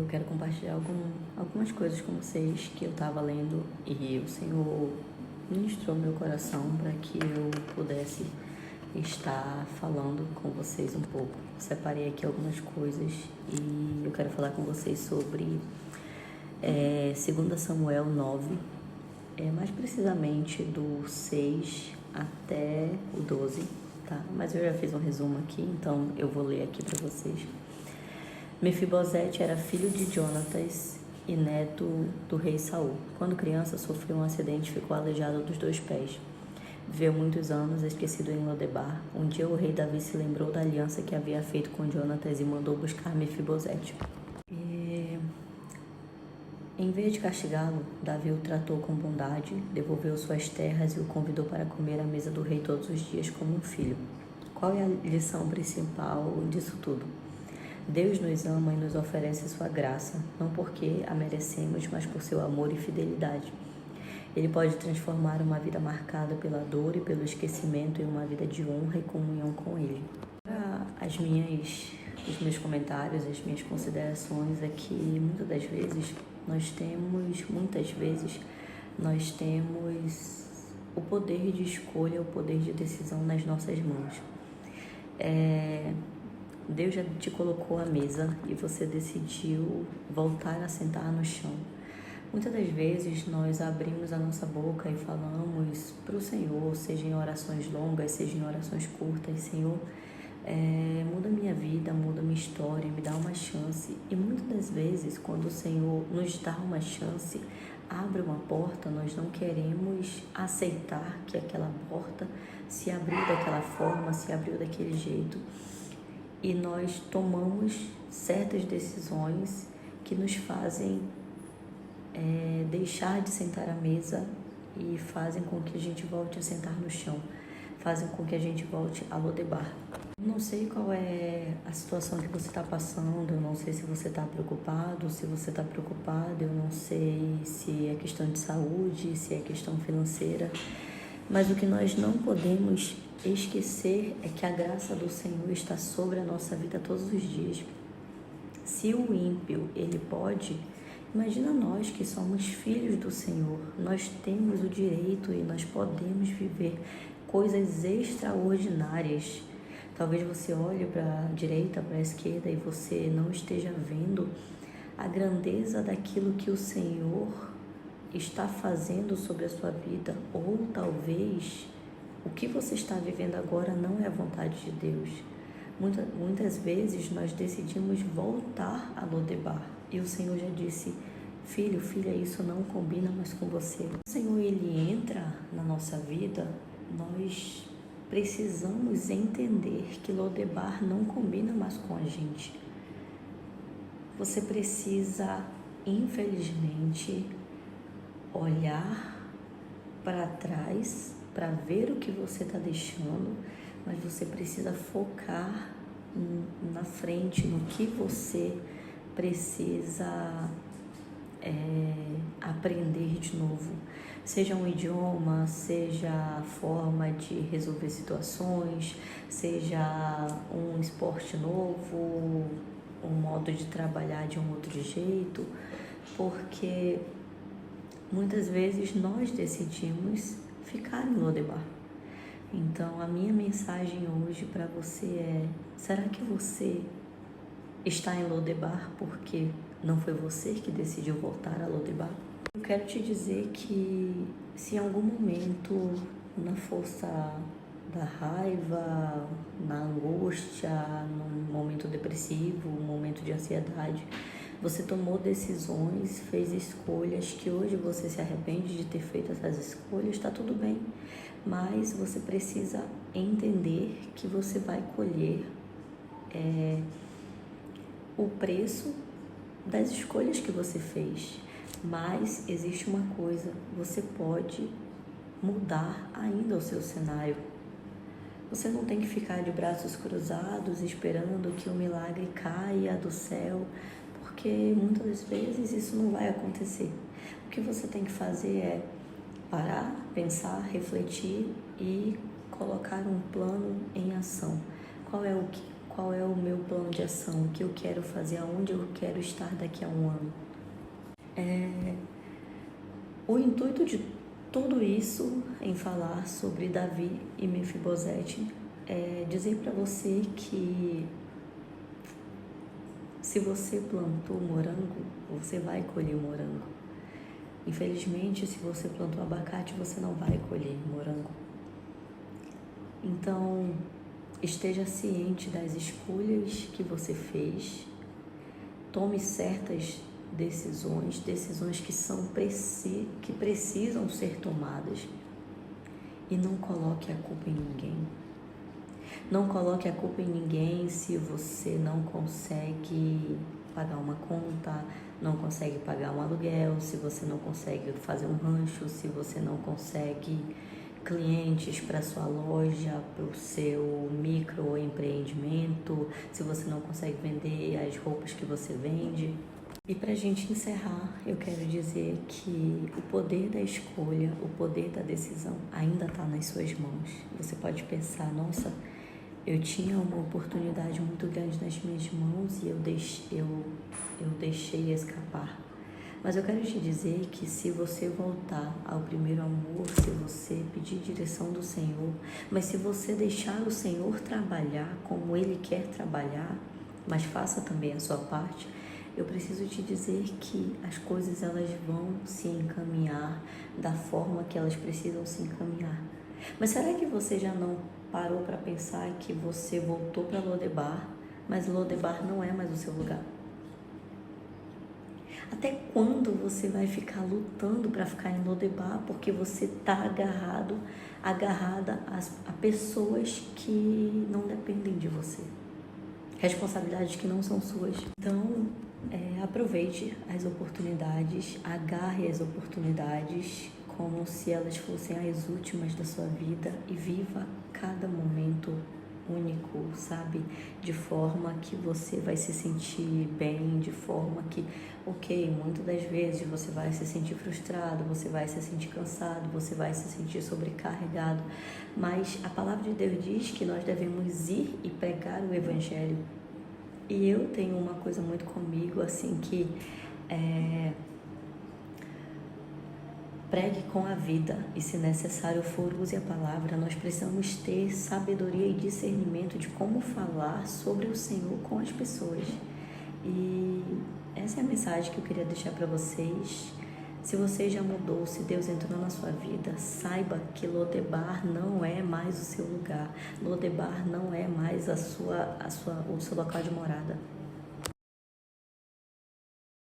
Eu quero compartilhar algumas coisas com vocês que eu estava lendo e o Senhor ministrou meu coração para que eu pudesse estar falando com vocês um pouco. Separei aqui algumas coisas e eu quero falar com vocês sobre 2 Samuel 9, mais precisamente do 6 até o 12, tá? Mas eu já fiz um resumo aqui, então eu vou ler aqui para vocês. Mefibosete era filho de Jonatas e neto do rei Saul. Quando criança, sofreu um acidente e ficou aleijado dos 2 pés. Viveu muitos anos esquecido em Lodebar. Um dia o rei Davi se lembrou da aliança que havia feito com Jonatas e mandou buscar Mefibosete. Em vez de castigá-lo, Davi o tratou com bondade, devolveu suas terras e o convidou para comer à mesa do rei todos os dias como um filho. Qual é a lição principal disso tudo? Deus nos ama e nos oferece sua graça, não porque a merecemos, mas por seu amor e fidelidade. Ele pode transformar uma vida marcada pela dor e pelo esquecimento em uma vida de honra e comunhão com Ele. Os meus comentários, as minhas considerações é que muitas vezes nós temos o poder de escolha, o poder de decisão nas nossas mãos. Deus já te colocou à mesa e você decidiu voltar a sentar no chão. Muitas das vezes nós abrimos a nossa boca e falamos para o Senhor, seja em orações longas, seja em orações curtas: Senhor, muda minha vida, muda minha história, me dá uma chance. E muitas das vezes, quando o Senhor nos dá uma chance, abre uma porta, nós não queremos aceitar que aquela porta se abriu daquela forma, se abriu daquele jeito. E nós tomamos certas decisões que nos fazem deixar de sentar à mesa e fazem com que a gente volte a sentar no chão, fazem com que a gente volte a Lodebar. Eu não sei qual é a situação que você está passando, eu não sei se você está preocupado, se você está preocupado, eu não sei se é questão de saúde, se é questão financeira, mas o que nós não podemos esquecer é que a graça do Senhor está sobre a nossa vida todos os dias. Se o ímpio, ele pode, imagina nós que somos filhos do Senhor. Nós temos o direito e nós podemos viver coisas extraordinárias. Talvez você olhe para a direita, para a esquerda e você não esteja vendo a grandeza daquilo que o Senhor está fazendo sobre a sua vida, ou talvez o que você está vivendo agora não é a vontade de Deus. Muitas vezes nós decidimos voltar a Lodebar e o Senhor já disse: filho, filha, isso não combina mais com você. O Senhor, ele entra na nossa vida, nós precisamos entender que Lodebar não combina mais com a gente. Você precisa, infelizmente, olhar para trás para ver o que você está deixando, mas você precisa focar na frente, no que você precisa aprender de novo. Seja um idioma, seja a forma de resolver situações, seja um esporte novo, um modo de trabalhar de um outro jeito, porque muitas vezes nós decidimos ficar em Lodebar. Então, a minha mensagem hoje para você é: será que você está em Lodebar porque não foi você que decidiu voltar a Lodebar? Eu quero te dizer que se em algum momento, na força da raiva, na angústia, num momento depressivo, um momento de ansiedade, você tomou decisões, fez escolhas que hoje você se arrepende de ter feito essas escolhas, está tudo bem. Mas você precisa entender que você vai colher o preço das escolhas que você fez. Mas existe uma coisa: você pode mudar ainda o seu cenário. Você não tem que ficar de braços cruzados esperando que o milagre caia do céu, porque muitas vezes isso não vai acontecer. O que você tem que fazer é parar, pensar, refletir e colocar um plano em ação. qual é o meu plano de ação, o que eu quero fazer, aonde eu quero estar daqui a um ano. O intuito de tudo isso em falar sobre Davi e Mefibosete é dizer para você que se você plantou morango, você vai colher morango. Infelizmente, se você plantou abacate, você não vai colher morango. Então, esteja ciente das escolhas que você fez, tome certas decisões que precisam ser tomadas e não coloque a culpa em ninguém. Não coloque a culpa em ninguém se você não consegue pagar uma conta, não consegue pagar um aluguel, se você não consegue fazer um rancho, se você não consegue clientes para sua loja, para o seu microempreendimento, se você não consegue vender as roupas que você vende. E para a gente encerrar, eu quero dizer que o poder da escolha, o poder da decisão ainda está nas suas mãos. Você pode pensar, nossa, eu tinha uma oportunidade muito grande nas minhas mãos e eu deixei escapar. Mas eu quero te dizer que se você voltar ao primeiro amor, se você pedir direção do Senhor, mas se você deixar o Senhor trabalhar como Ele quer trabalhar, mas faça também a sua parte, eu preciso te dizer que as coisas elas vão se encaminhar da forma que elas precisam se encaminhar. Mas será que você já não parou para pensar que você voltou para Lodebar, mas Lodebar não é mais o seu lugar? Até quando você vai ficar lutando para ficar em Lodebar porque você está agarrada a pessoas que não dependem de você? Responsabilidades que não são suas. Então, aproveite as oportunidades, agarre as oportunidades como se elas fossem as últimas da sua vida e viva cada momento único, sabe? De forma que você vai se sentir bem, de forma que, muitas das vezes você vai se sentir frustrado, você vai se sentir cansado, você vai se sentir sobrecarregado, mas a palavra de Deus diz que nós devemos ir e pregar o Evangelho. E eu tenho uma coisa muito comigo, assim, que pregue com a vida e, se necessário for, use a palavra. Nós precisamos ter sabedoria e discernimento de como falar sobre o Senhor com as pessoas. E essa é a mensagem que eu queria deixar para vocês. Se você já mudou, se Deus entrou na sua vida, saiba que Lodebar não é mais o seu lugar. Lodebar não é mais o seu local de morada.